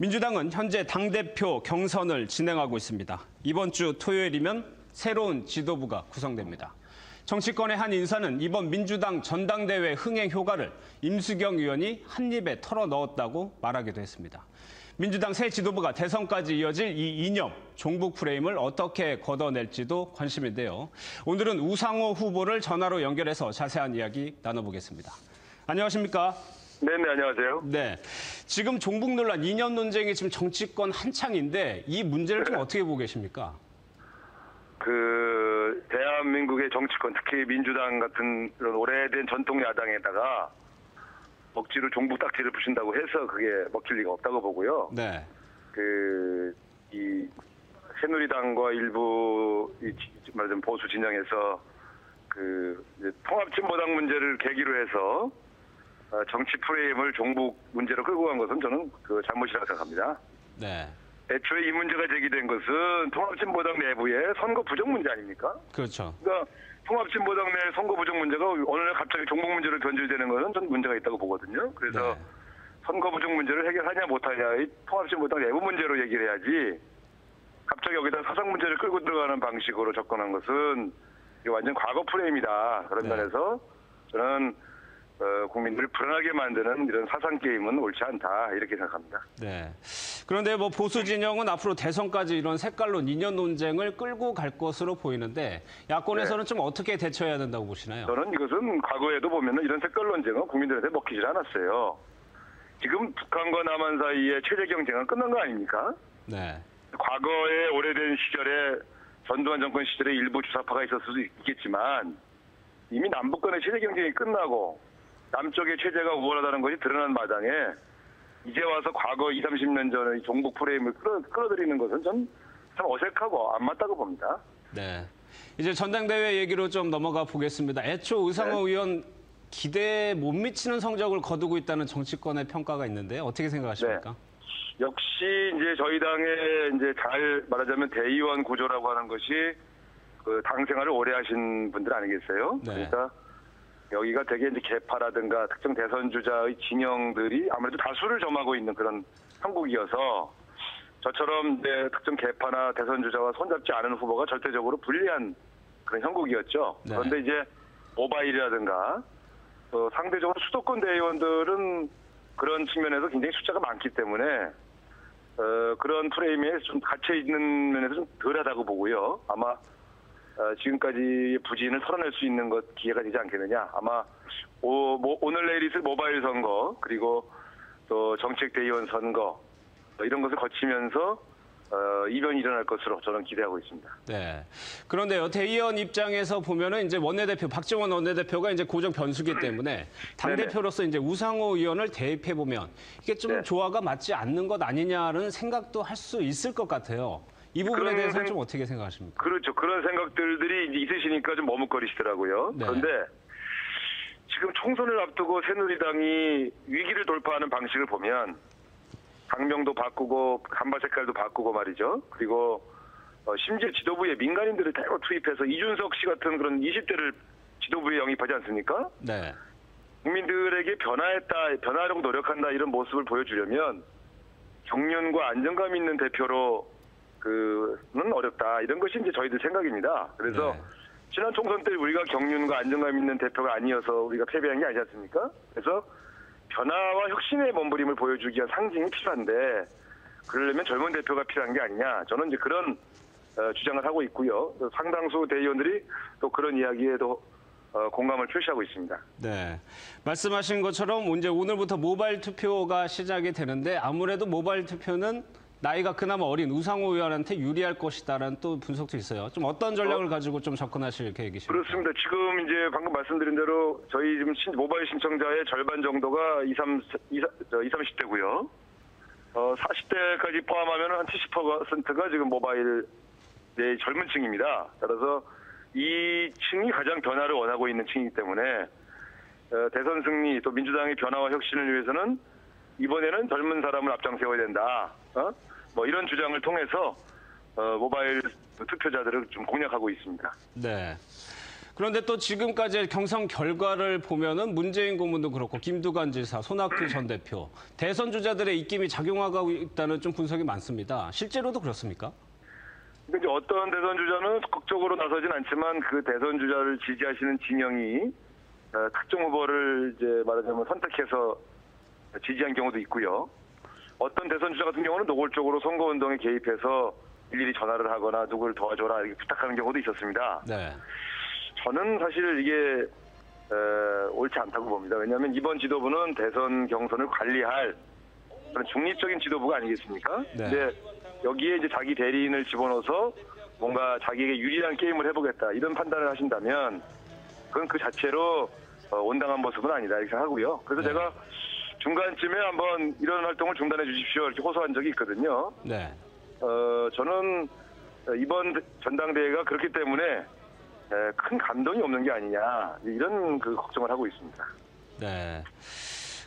민주당은 현재 당대표 경선을 진행하고 있습니다. 이번 주 토요일이면 새로운 지도부가 구성됩니다. 정치권의 한 인사는 이번 민주당 전당대회 흥행 효과를 임수경 의원이 한 입에 털어넣었다고 말하기도 했습니다. 민주당 새 지도부가 대선까지 이어질 이 이념, 종북 프레임을 어떻게 걷어낼지도 관심인데요. 오늘은 우상호 후보를 전화로 연결해서 자세한 이야기 나눠보겠습니다. 안녕하십니까? 네, 안녕하세요. 네, 지금 종북 논란, 이념 논쟁이 지금 정치권 한창인데 이 문제를 좀 어떻게 보고 계십니까? 대한민국의 정치권, 특히 민주당 같은 그런 오래된 전통 야당에다가 억지로 종북 딱지를 부신다고 해서 그게 먹힐 리가 없다고 보고요. 네. 이 새누리당과 일부 말하자면 보수 진영에서 통합진보당 문제를 계기로 해서 정치 프레임을 종북 문제로 끌고 간 것은 저는 잘못이라고 생각합니다. 네. 애초에 이 문제가 제기된 것은 통합진보당 내부의 선거 부정 문제 아닙니까? 그렇죠. 그러니까 통합진보당 내 선거 부정 문제가 어느 날 갑자기 종북 문제로 변질되는 것은 전 문제가 있다고 보거든요. 그래서 네. 선거 부정 문제를 해결하냐 못하냐의 통합진보당 내부 문제로 얘기를 해야지 갑자기 여기다 사상 문제를 끌고 들어가는 방식으로 접근한 것은 완전 과거 프레임이다. 그런 면에서 저는 국민들을 불안하게 만드는 이런 사상 게임은 옳지 않다 이렇게 생각합니다. 네. 그런데 보수 진영은 앞으로 대선까지 이런 색깔론 이념 논쟁을 끌고 갈 것으로 보이는데 야권에서는 좀 어떻게 대처해야 된다고 보시나요? 저는 이것은 과거에도 보면은 이런 색깔 논쟁은 국민들한테 먹히질 않았어요. 지금 북한과 남한 사이의 체제 경쟁은 끝난 거 아닙니까? 네. 과거의 오래된 시절에 전두환 정권 시절에 일부 주사파가 있었을 수도 있겠지만 이미 남북 간의 체제 경쟁이 끝나고 남쪽의 체제가 우월하다는 것이 드러난 마당에 이제 와서 과거 20, 30년 전의 종북 프레임을 끌어들이는 것은 참 어색하고 안 맞다고 봅니다. 네. 이제 전당대회 얘기로 좀 넘어가 보겠습니다. 애초 우상호 의원 기대에 못 미치는 성적을 거두고 있다는 정치권의 평가가 있는데 어떻게 생각하십니까? 네. 역시 이제 저희 당의 이제 잘 말하자면 대의원 구조라고 하는 것이 당 생활을 오래 하신 분들 아니겠어요? 네. 그러니까 여기가 되게 이제 개파라든가 특정 대선 주자의 진영들이 아무래도 다수를 점하고 있는 그런 형국이어서 저처럼 이제 특정 개파나 대선 주자와 손잡지 않은 후보가 절대적으로 불리한 그런 형국이었죠. 네. 그런데 이제 모바일이라든가 상대적으로 수도권 대의원들은 그런 측면에서 굉장히 숫자가 많기 때문에 그런 프레임에 좀 갇혀 있는 면에서 좀 덜하다고 보고요. 아마 지금까지 부진을 털어낼 수 있는 기회가 되지 않겠느냐. 아마 오늘 내일 있을 모바일 선거 그리고 또 정책대의원 선거 이런 것을 거치면서 이변이 일어날 것으로 저는 기대하고 있습니다. 네. 그런데요, 대의원 입장에서 보면은 이제 원내대표 박지원 원내대표가 이제 고정 변수기 때문에 당 대표로서 이제 우상호 의원을 대입해 보면 이게 좀 조화가 맞지 않는 것 아니냐는 생각도 할 수 있을 것 같아요. 이 부분에 대해서는 좀 어떻게 생각하십니까? 그렇죠. 그런 생각들이 있으시니까 좀 머뭇거리시더라고요. 네. 그런데 지금 총선을 앞두고 새누리당이 위기를 돌파하는 방식을 보면 당명도 바꾸고 간바 색깔도 바꾸고 말이죠. 그리고 심지어 지도부에 민간인들을 대거 투입해서 이준석 씨 같은 그런 20대를 지도부에 영입하지 않습니까? 네. 국민들에게 변화하려고 노력한다 이런 모습을 보여주려면 경륜과 안정감 있는 대표로 는 어렵다. 이런 것이 이제 저희들 생각입니다. 그래서 지난 총선 때 우리가 경륜과 안정감 있는 대표가 아니어서 우리가 패배한 게 아니지 않습니까? 그래서 변화와 혁신의 몸부림을 보여주기 위한 상징이 필요한데 그러려면 젊은 대표가 필요한 게 아니냐. 저는 이제 그런 주장을 하고 있고요. 상당수 대의원들이 또 그런 이야기에도 공감을 표시하고 있습니다. 네. 말씀하신 것처럼 이제 오늘부터 모바일 투표가 시작이 되는데 아무래도 모바일 투표는 나이가 그나마 어린 우상호 의원한테 유리할 것이다라는 또 분석도 있어요. 좀 어떤 전략을 가지고 좀 접근하실 계획이십니까? 그렇습니다. 지금 이제 방금 말씀드린 대로 저희 지금 모바일 신청자의 절반 정도가 20, 30대고요. 40대까지 포함하면 한 70%가 지금 모바일 젊은 층입니다. 따라서 이 층이 가장 변화를 원하고 있는 층이기 때문에 대선 승리 또 민주당의 변화와 혁신을 위해서는 이번에는 젊은 사람을 앞장세워야 된다. 이런 주장을 통해서 모바일 투표자들을 좀 공략하고 있습니다. 네. 그런데 또 지금까지 경선 결과를 보면은 문재인 고문도 그렇고 김두관 지사, 손학규 전 대표, 대선 주자들의 입김이 작용하고 있다는 좀 분석이 많습니다. 실제로도 그렇습니까? 근데 이제 어떤 대선 주자는 적극적으로 나서진 않지만 그 대선 주자를 지지하시는 진영이 특정 후보를 이제 말하자면 선택해서 지지한 경우도 있고요. 어떤 대선 주자 같은 경우는 노골적으로 선거운동에 개입해서 일일이 전화를 하거나 누구를 도와줘라 이렇게 부탁하는 경우도 있었습니다. 네. 저는 사실 이게 옳지 않다고 봅니다. 왜냐하면 이번 지도부는 대선 경선을 관리할 그런 중립적인 지도부가 아니겠습니까? 네. 근데 여기에 이제 자기 대리인을 집어넣어서 뭔가 자기에게 유리한 게임을 해보겠다 이런 판단을 하신다면 그건 그 자체로 온당한 모습은 아니다 이렇게 생각하고요. 그래서 네. 제가 중간쯤에 한번 이런 활동을 중단해 주십시오 이렇게 호소한 적이 있거든요. 네. 저는 이번 전당대회가 그렇기 때문에 큰 감동이 없는 게 아니냐 이런 그 걱정을 하고 있습니다. 네.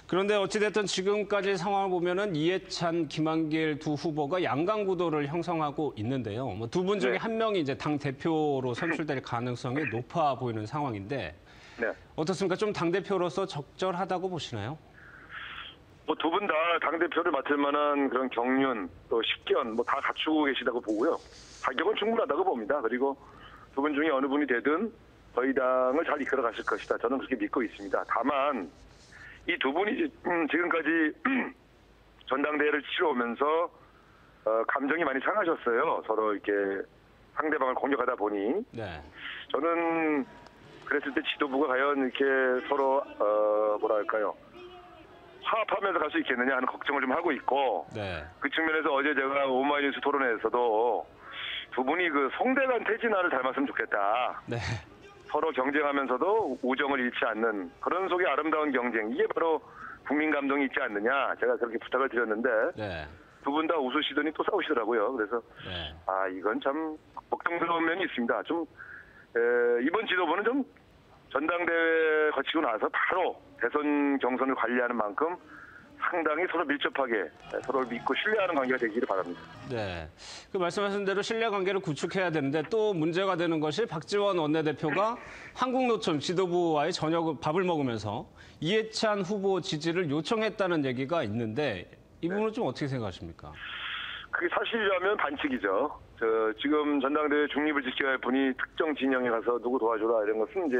그런데 어찌됐든 지금까지 상황을 보면은 이해찬, 김한길 두 후보가 양강 구도를 형성하고 있는데요. 뭐 두 분 중에 네. 한 명이 이제 당 대표로 선출될 가능성이 높아 보이는 상황인데 네. 어떻습니까? 좀 당 대표로서 적절하다고 보시나요? 뭐 두 분 다 당대표를 맡을 만한 그런 경륜, 또 식견 뭐 다 갖추고 계시다고 보고요. 자격은 충분하다고 봅니다. 그리고 두 분 중에 어느 분이 되든 저희 당을 잘 이끌어 가실 것이다. 저는 그렇게 믿고 있습니다. 다만 이 두 분이 지금까지 전당대회를 치러오면서 감정이 많이 상하셨어요. 서로 이렇게 상대방을 공격하다 보니 네. 저는 그랬을 때 지도부가 과연 이렇게 서로 뭐랄까요? 화합하면서 갈 수 있겠느냐 하는 걱정을 좀 하고 있고 네. 그 측면에서 어제 제가 오마이뉴스 토론회에서도 두 분이 그 송대관 태진아를 닮았으면 좋겠다. 네. 서로 경쟁하면서도 우정을 잃지 않는 그런 속의 아름다운 경쟁 이게 바로 국민 감동이 있지 않느냐 제가 그렇게 부탁을 드렸는데 네. 두 분 다 웃으시더니 또 싸우시더라고요. 그래서 네. 이건 참 걱정스러운 면이 있습니다. 좀 이번 지도부는 좀 전당대회 거치고 나서 바로 대선 경선을 관리하는 만큼 상당히 서로 밀접하게 서로를 믿고 신뢰하는 관계가 되기를 바랍니다. 네. 그 말씀하신 대로 신뢰관계를 구축해야 되는데 또 문제가 되는 것이 박지원 원내대표가 한국노총 지도부와의 저녁 밥을 먹으면서 이해찬 후보 지지를 요청했다는 얘기가 있는데 이 부분은 좀 어떻게 생각하십니까? 그게 사실이라면 반칙이죠. 지금 전당대회 중립을 지켜야 할 분이 특정 진영에 가서 누구 도와줘라 이런 것은 이제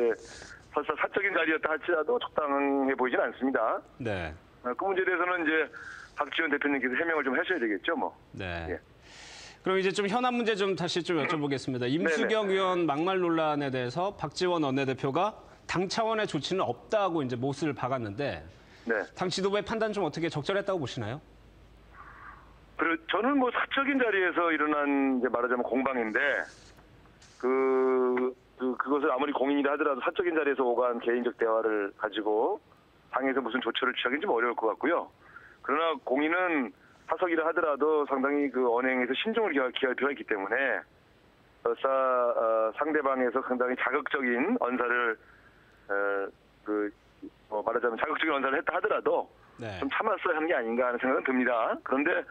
설사 사적인 자리였다 할지라도 적당해 보이진 않습니다. 네. 그 문제에 대해서는 이제 박지원 대표님께서 해명을 좀 하셔야 되겠죠, 뭐. 네. 예. 그럼 이제 좀 현안 문제 좀 다시 좀 여쭤보겠습니다. 임수경 의원 막말 논란에 대해서 박지원 원내대표가 당 차원의 조치는 없다고 이제 못을 박았는데 네. 당 지도부의 판단 좀 어떻게 적절했다고 보시나요? 저는 뭐 사적인 자리에서 일어난 이제 말하자면 공방인데 그것을 아무리 공인이라 하더라도 사적인 자리에서 오간 개인적 대화를 가지고 당에서 무슨 조처를 취하기는 좀 어려울 것 같고요. 그러나 공인은 사석이라 하더라도 상당히 그 언행에서 신중을 기할 필요가 있기 때문에 상대방에서 상당히 자극적인 언사를 말하자면 자극적인 언사를 했다 하더라도 네. 좀 참았어야 하는 게 아닌가 하는 생각은 듭니다. 그런데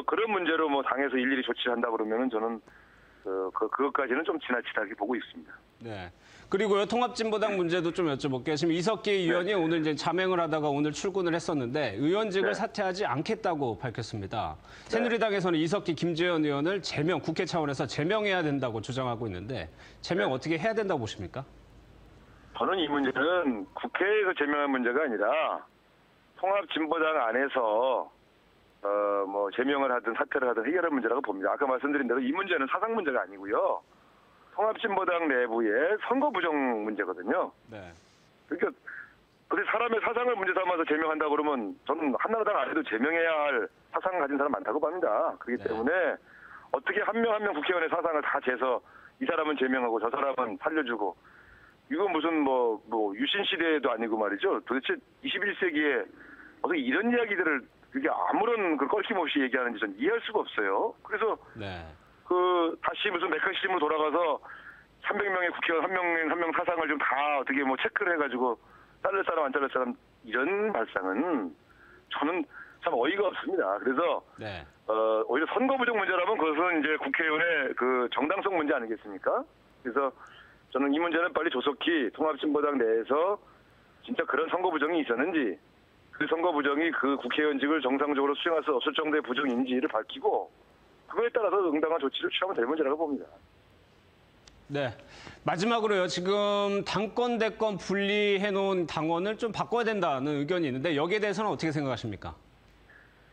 그런 문제로 뭐 당에서 일일이 조치를 한다 그러면은 저는 그것까지는 좀 지나치다게 보고 있습니다. 네. 그리고요, 통합진보당 문제도 좀 여쭤볼게요. 지금 이석기 의원이 오늘 이제 자맹을 하다가 오늘 출근을 했었는데 의원직을 네. 사퇴하지 않겠다고 밝혔습니다. 네. 새누리당에서는 이석기, 김재현 의원을 국회 차원에서 제명해야 된다고 주장하고 있는데 제명 어떻게 해야 된다고 보십니까? 저는 이 문제는 국회에서 제명한 문제가 아니라 통합진보당 안에서 뭐 제명을 하든 사퇴를 하든 해결할 문제라고 봅니다. 아까 말씀드린 대로 이 문제는 사상 문제가 아니고요. 통합진보당 내부의 선거 부정 문제거든요. 네. 그러니까 그래서 사람의 사상을 문제 삼아서 제명한다 그러면 저는 한나라당 안에도 제명해야 할 사상을 가진 사람 많다고 봅니다. 그렇기 네. 때문에 어떻게 한 명 한 명 국회의원의 사상을 다 재서 이 사람은 제명하고 저 사람은 살려주고 이건 무슨 뭐 유신 시대도 아니고 말이죠. 도대체 21세기에 어떻게 이런 이야기들을 그게 아무런 그 껄킴없이 얘기하는지 전 이해할 수가 없어요. 그래서 네. 다시 무슨 메커시즘으로 돌아가서 300명의 국회의원 한 명 사상을 좀 다 어떻게 뭐 체크를 해가지고 자를 사람 안 자를 사람 이런 발상은 저는 참 어이가 없습니다. 그래서 네. 오히려 선거 부정 문제라면 그것은 이제 국회의원의 그 정당성 문제 아니겠습니까? 그래서 저는 이 문제는 빨리 조속히 통합진보당 내에서 진짜 그런 선거 부정이 있었는지, 그 선거 부정이 그 국회의원직을 정상적으로 수행할 수 없을 정도의 부정인지를 밝히고 그거에 따라서 응당한 조치를 취하면 될 문제라고 봅니다. 네. 마지막으로요. 지금 당권, 대권 분리해놓은 당원을 좀 바꿔야 된다는 의견이 있는데 여기에 대해서는 어떻게 생각하십니까?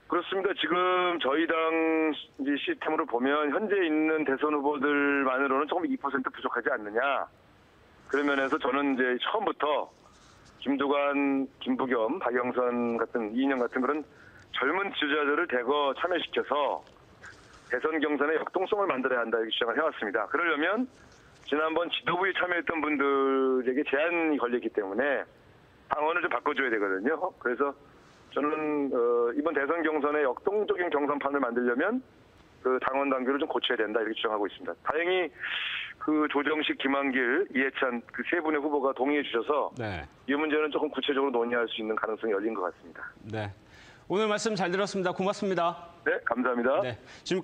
그렇습니다. 지금 저희 당 이제 시스템으로 보면 현재 있는 대선 후보들만으로는 조금 2% 부족하지 않느냐. 그런 면에서 저는 이제 처음부터 김두관, 김부겸, 박영선 같은 이인영 같은 그런 젊은 지지자들을 대거 참여시켜서 대선 경선의 역동성을 만들어야 한다 이렇게 주장을 해왔습니다. 그러려면 지난번 지도부에 참여했던 분들에게 제한이 걸렸기 때문에 당원을 좀 바꿔줘야 되거든요. 그래서 저는 이번 대선 경선의 역동적인 경선판을 만들려면 그 당원 당규를 좀 고쳐야 된다 이렇게 주장하고 있습니다. 다행히 그 조정식, 김한길, 이해찬 그 세 분의 후보가 동의해 주셔서 네. 이 문제는 조금 구체적으로 논의할 수 있는 가능성이 열린 것 같습니다. 네. 오늘 말씀 잘 들었습니다. 고맙습니다. 네, 감사합니다. 네. 지금